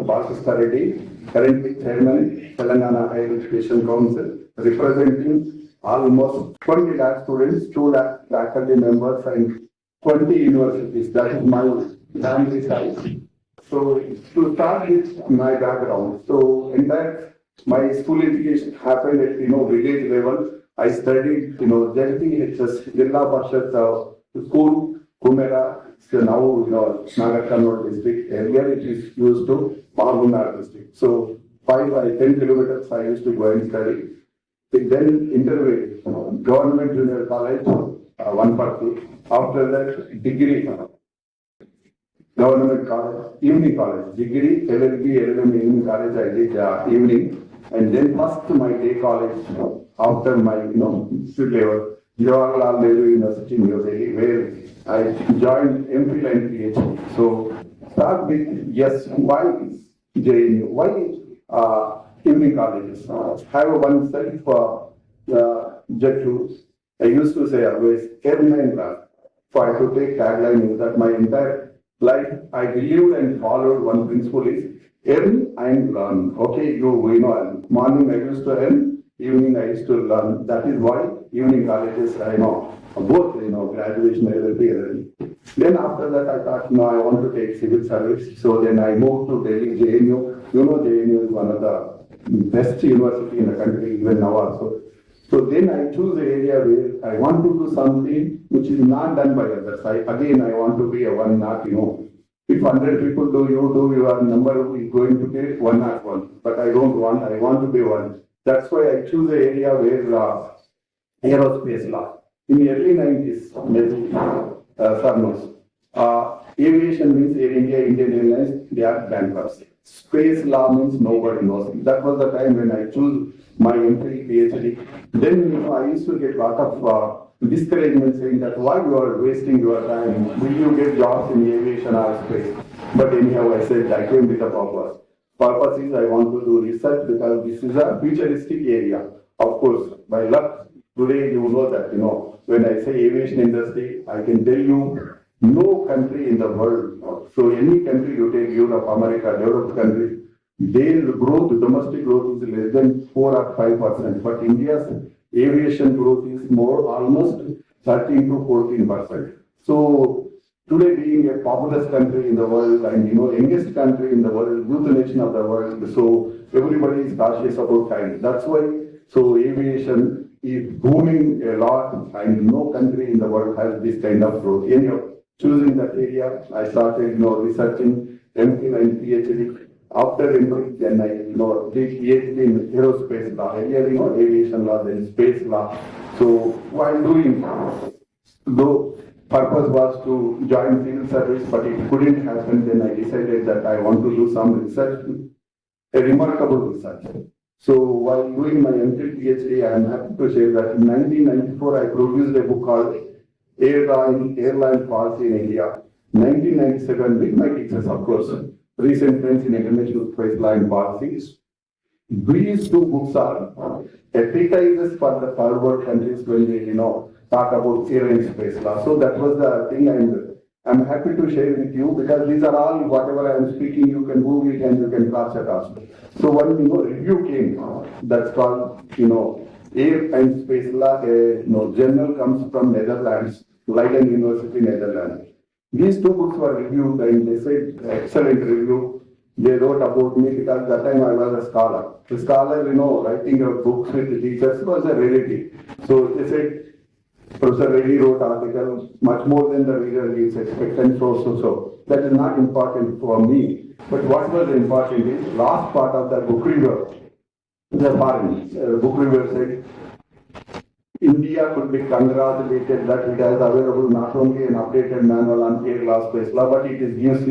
Balakista Reddy, currently Chairman, Telangana Higher Education Council, representing almost 20 lakh students, 2 lakh faculty members, and 20 universities. That is my family size. So, to start with my background, so my school education happened at village level. I studied JPHS Jilla Parshad school, Kumera. So now Nagar Kannur district. Earlier it is used to Mahabunar district. So 5 by 10 kilometers I used to go and study. Then intermediate, government junior college, 140. After that degree. Government college, evening college, degree, LLB, LLM, evening college, I did evening. And then first my day college, after my, field level, Jawaharlal Nehru University, New Delhi, where I joined MPhil and PhD. So, start with, yes, why JNU? Why evening colleges? Have one jet to, I used to say always, airline class. So I have to take tagline is that my entire life, I believed and followed one principle is earn and learn. Okay, morning I used to earn, evening I used to learn. That is why evening colleges, both, graduation, LLB. Then after that I thought, I want to take civil service. So then I moved to Delhi, JNU. JNU is one of the best university in the country, even now also. So then I choose an area where I want to do something which is not done by others. I want to be a one, not, if 100 people do, your number is going to be 101. But I want to be one. That's why I choose an area where aerospace law. In the early 90s, maybe, sir knows. Aviation means Air India, Indian Airlines, they are bankruptcy. Space law means nobody knows. That was the time when I chose my MPhil, PhD. Then I used to get a lot of discouragement saying that why you are wasting your time, will you get jobs in aviation or space? But anyhow, I said I came with a purpose. Purpose is I want to do research because this is a futuristic area. Of course, by luck, today you know that, when I say aviation industry, I can tell you no country in the world, so any country you take, Europe, America, developed countries, their growth, domestic growth is less than 4 or 5%, but India's aviation growth is almost 13 to 14%. So today being a populous country in the world and youngest country in the world, youth nation of the world, so everybody is cautious about time. That's why so aviation is booming a lot and no country in the world has this kind of growth. Anyhow, choosing that area, I started researching MPhil and PhD. After MPhil, then I did PhD in aerospace law, earlier aviation law, then space law. So while doing, though purpose was to join civil service, but it couldn't happen, then I decided that I want to do some research, a remarkable research. So while doing my MPhil PhD, I am happy to share that in 1994 I produced a book called Airline Policy in India. 1997 with my teachers, of course, recent trends in international space line policies. These two books are appetizers for the forward countries when we talk about air and space law. So that was the thing, and I'm happy to share with you because these are all whatever I am speaking. You can Google it and you can cross it also. So one review came that's called Air and Space Law. Journal comes from Netherlands, Leiden University, Netherlands. These two books were reviewed and they said excellent review. They wrote about me because that time I was a scholar. The scholar, writing a books with the teachers was a rarity. So they said, Professor Reddy wrote article much more than the reader gives expect and so. That is not important for me. But what was important is last part of the book review. The foreign book reviewer said, India could be congratulated that it has available not only an updated manual on air law, space law, but it gives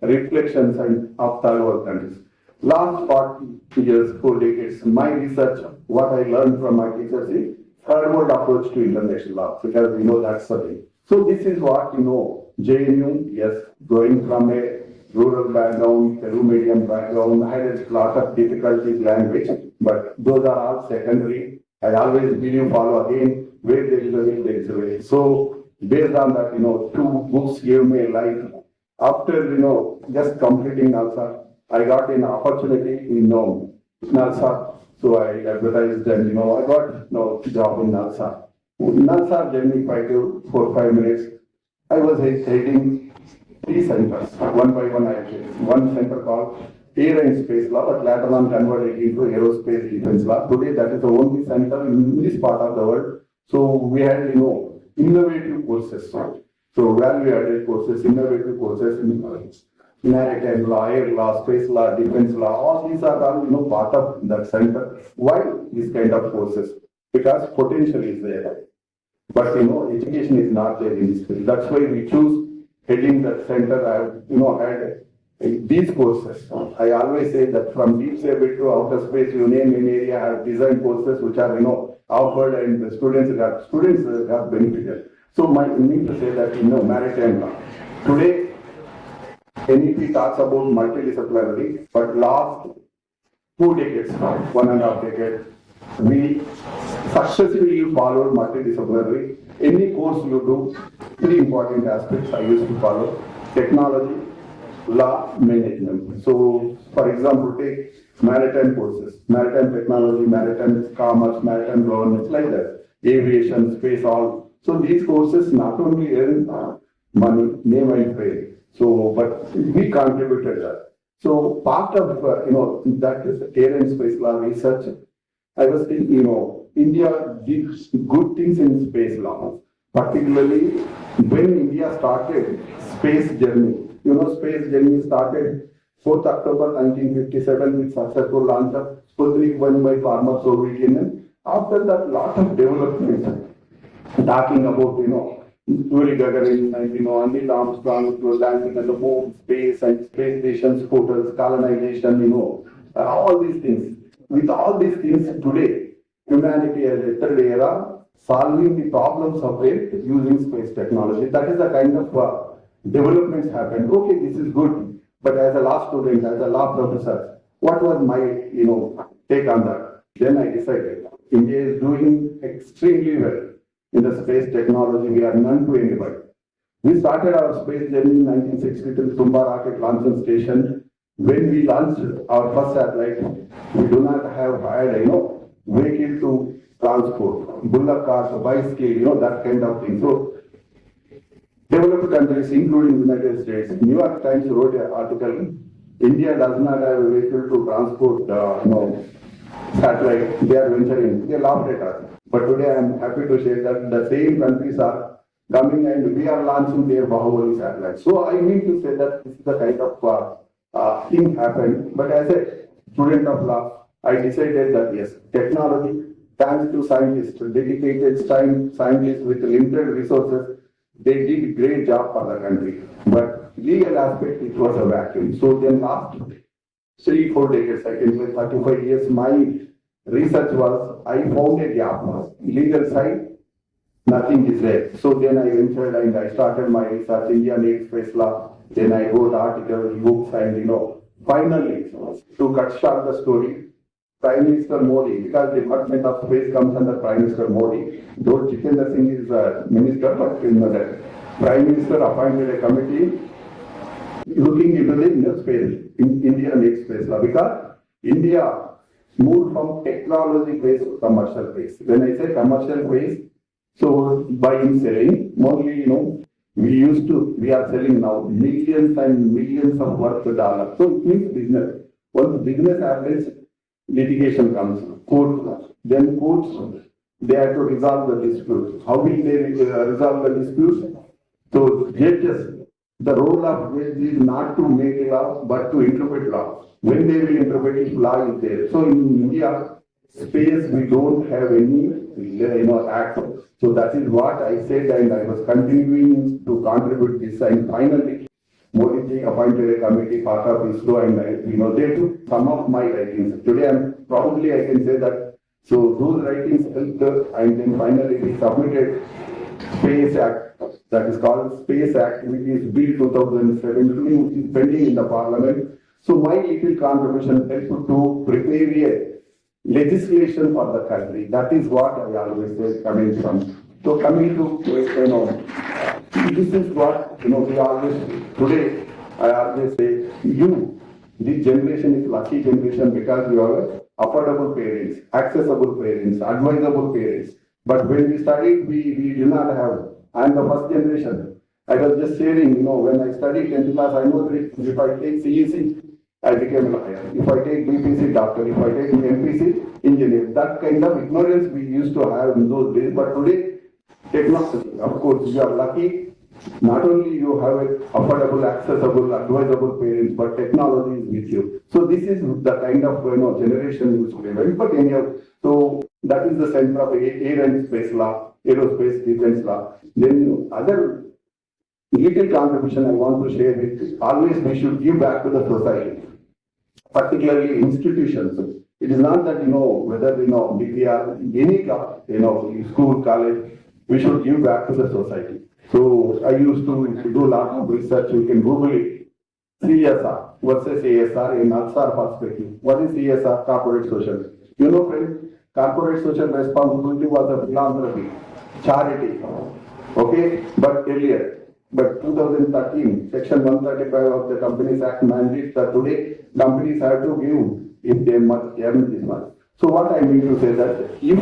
reflections of third world countries. Last 40 years, 4 decades, my research, what I learned from my teachers is third world approach to international law, because that's the thing. So this is what JNU, yes, going from a rural background, Telugu medium background, I had a lot of difficulties language, but those are all secondary. I always believe follow again, where there is a will, there is a way. So based on that, two books gave me a life. After, just completing also, I got an opportunity in NASA. So I advertised and I got job in NASA. NASA journey 5 minutes. I was heading 3 centers, one by one. I did one center called Air and Space Law, but later on converted into Aerospace Defense Law. Today, that is the only center in this part of the world. So we had, innovative courses. So value-added courses, innovative courses in maritime law, air law, space law, defense law. All these are all, part of that center. Why these kind of courses? Because potential is there. But, education is not there in this field. That's why we choose heading that center. I had these courses. I always say that from deep sea bit to outer space, you name any area, I have designed courses which are, offered and the students got benefited. So I mean to say that, maritime law. Today, NEP talks about multidisciplinary, but last 2 decades, 1.5 decades, we successfully followed multidisciplinary. Any course you do, 3 important aspects I used to follow: technology, law, management. So, for example, take maritime courses, maritime technology, maritime commerce, maritime governance, like that, aviation, space, all. So these courses not only earn money, name and fame. So, but we contributed that. So part of that is air and space law research. I was thinking, India did good things in space law, particularly when India started space journey. Space journey started 4th October 1957 with successful launch of Sputnik 1 by former Soviet Union. After that, lot of developments, talking about, Yuri Gagarin and, Neil Armstrong was landing on the moon, space and space stations, hotels, colonization, all these things. With all these things today, humanity has entered the era solving the problems of it using space technology. That is the kind of developments happened. Okay, this is good. But as a law student, as a law professor, what was my, take on that? Then I decided India is doing extremely well in the space technology. We are none to anybody. We started our space journey in 1963, Tumba Rocket Launching Station. When we launched our first satellite, we do not have hired, vehicle to transport, bullock cars, bicycle, that kind of thing. So, developed countries, including the United States, New York Times wrote an article, India does not have a vehicle to transport, satellite. They are venturing. They laughed at us. But today I am happy to say that the same countries are coming and we are launching their Bahubali satellites. So I mean to say that this is the kind of thing happened. But as a student of law, I decided that yes, technology, thanks to scientists, dedicated scientists with limited resources, they did great job for the country. But legal aspect, it was a vacuum. So then last 3-4 decades, I can say 35 years, my research was, I found a gap. Legal side, nothing is there. So then I ventured and I started my research, India needs space law. Then I wrote articles, books, and finally, to cut short the story, Prime Minister Modi, because the Department of Space comes under Prime Minister Modi. Though Jitendra Singh is a minister, but the Prime Minister appointed a committee looking into the space, India needs space law, because India moved from technology phase to commercial phase. When I say commercial phase, so buying, selling, mostly, we are selling now millions and millions of worth of dollars. So it means business. Once business happens, litigation comes, court, then courts, they have to resolve the dispute. How will they resolve the dispute? So judges, the role of judge is not to make law, but to interpret law. When they will interpret it, law is there. So in India, space, we don't have any act. So that is what I said, and I was continuing to contribute this. And finally, Modi ji appointed a committee, part of ISRO, and they took some of my writings. Today, probably I can say that. So those writings helped, and then finally we submitted Space Act, that is called Space Act, which is Bill 2017, which is pending in the Parliament. So my little contribution helped to prepare a legislation for the country. That is what I always say coming from. So coming to, this is what, we always, today, I always say, you this generation is lucky generation because we are affordable parents, accessible parents, advisable parents. But when we studied, we did not have. I am the first generation. I was just sharing, when I studied 10th class, I know that if I take CEC, I became a lawyer. If I take BPC, doctor. If I take MPC, engineer. That kind of ignorance we used to have in those days. But today, technology, of course, you are lucky. Not only you have a affordable, accessible, advisable parents, but technology is with you. So this is the kind of generation which we have. But anyhow, so that is the center of air and space law, aerospace defense law. Then other little contribution I want to share with always we should give back to the society, particularly institutions. It is not that whether BPR, any school, college, we should give back to the society. So I used to do a lot of research. You can Google it. CSR versus ASR in ASR perspective. What is CSR? Corporate social. Friends, corporate social responsibility was a philanthropy, charity. Okay, but earlier. But 2013, Section 135 of the Companies Act mandates that today companies have to give if they must earn this much. So what I mean to say that if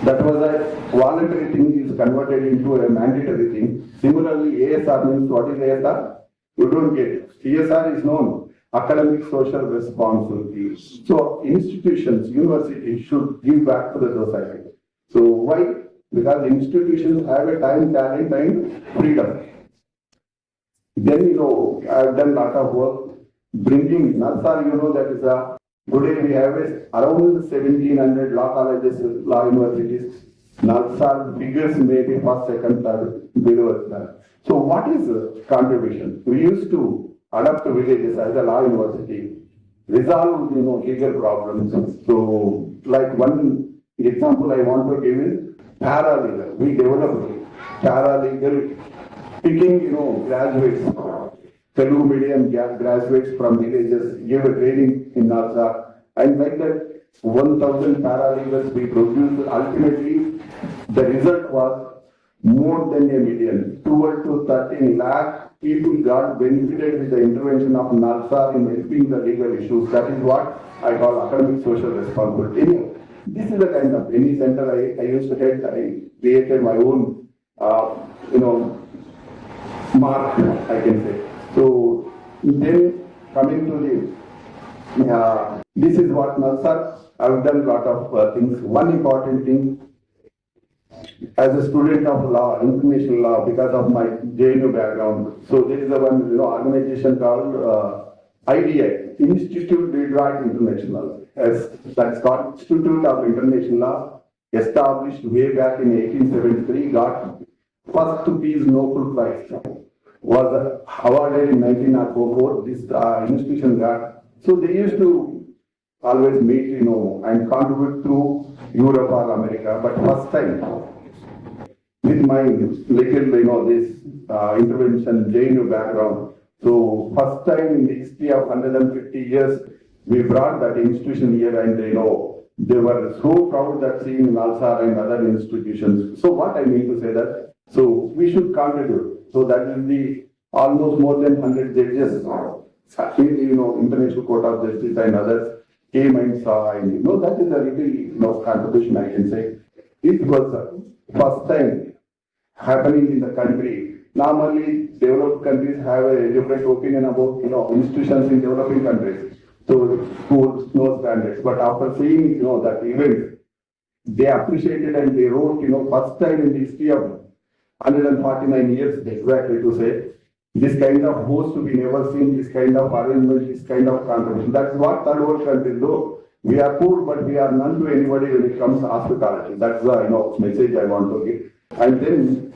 that was a voluntary thing is converted into a mandatory thing. Similarly, ASR means what is ASR? You don't get it. CSR is known, academic social responsibility. So institutions, universities should give back to the society. So why? Because institutions have a time, talent, and freedom. Then, I've done a lot of work bringing NASAR, that is a today we have around 1700 law colleges, law universities. NALSAR figures maybe first, second, third, below that. So what is the contribution? We used to adapt villages as a law university, resolve legal problems. So like one example I want to give is paralegal. We developed paralegal picking graduates, Telugu medium graduates from villages, gave a training in NALSA, and like that 1,000 paralegals we produced. Ultimately, the result was more than a million. 12 to 13 lakh people got benefited with the intervention of NALSA in helping the legal issues. That is what I call academic social responsibility. Anyway, this is the kind of any center I used to head. I created my own, mark, I can say. So then coming to the, this is what NALSA. I've done a lot of things. One important thing, as a student of law, international law, because of my JNU background. So there is a one organization called IDI, Institute Detroit International. That's called Institute of International Law, established way back in 1873, got first Peace Nobel Prize, was awarded in 1904. This institution got. So they used to always meet, and contribute to Europe or America. But first time, with my little, this intervention, JNU background. So first time in the history of 150 years, we brought that institution here, and they were so proud that seeing NALSA and other institutions. So what I mean to say that, so we should contribute. So that will be almost more than 100 judges, International Court of Justice and others came and saw, and that is a little contribution I can say. It was first time happening in the country. Normally, developed countries have a different opinion about institutions in developing countries. So schools, no standards. But after seeing that event, they appreciated and they wrote first time in the history of 149 years exactly to say, this kind of host we never seen, this kind of arrangement, this kind of contribution. That's what third world countries do. We are poor, but we are none to anybody when it comes to hospitality. That's the message I want to give. And then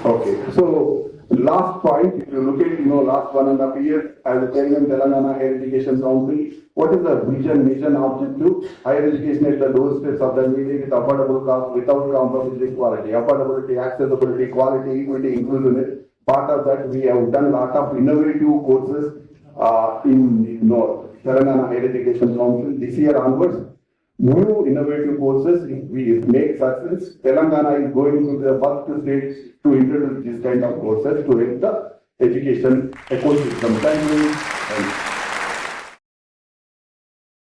okay. So last point, if you look at last 1.5 years as a Telangana Higher Education Council, what is the vision, mission, objective? Higher education at the doorsteps of the media with affordable cost, without compromising quality, affordability, accessibility, quality, equity, inclusiveness. Part of that, we have done a lot of innovative courses in Telangana Higher Education Council. This year onwards, new innovative courses, if we make success, Telangana is going to the first state to introduce this kind of courses to help the education ecosystem. Thank you.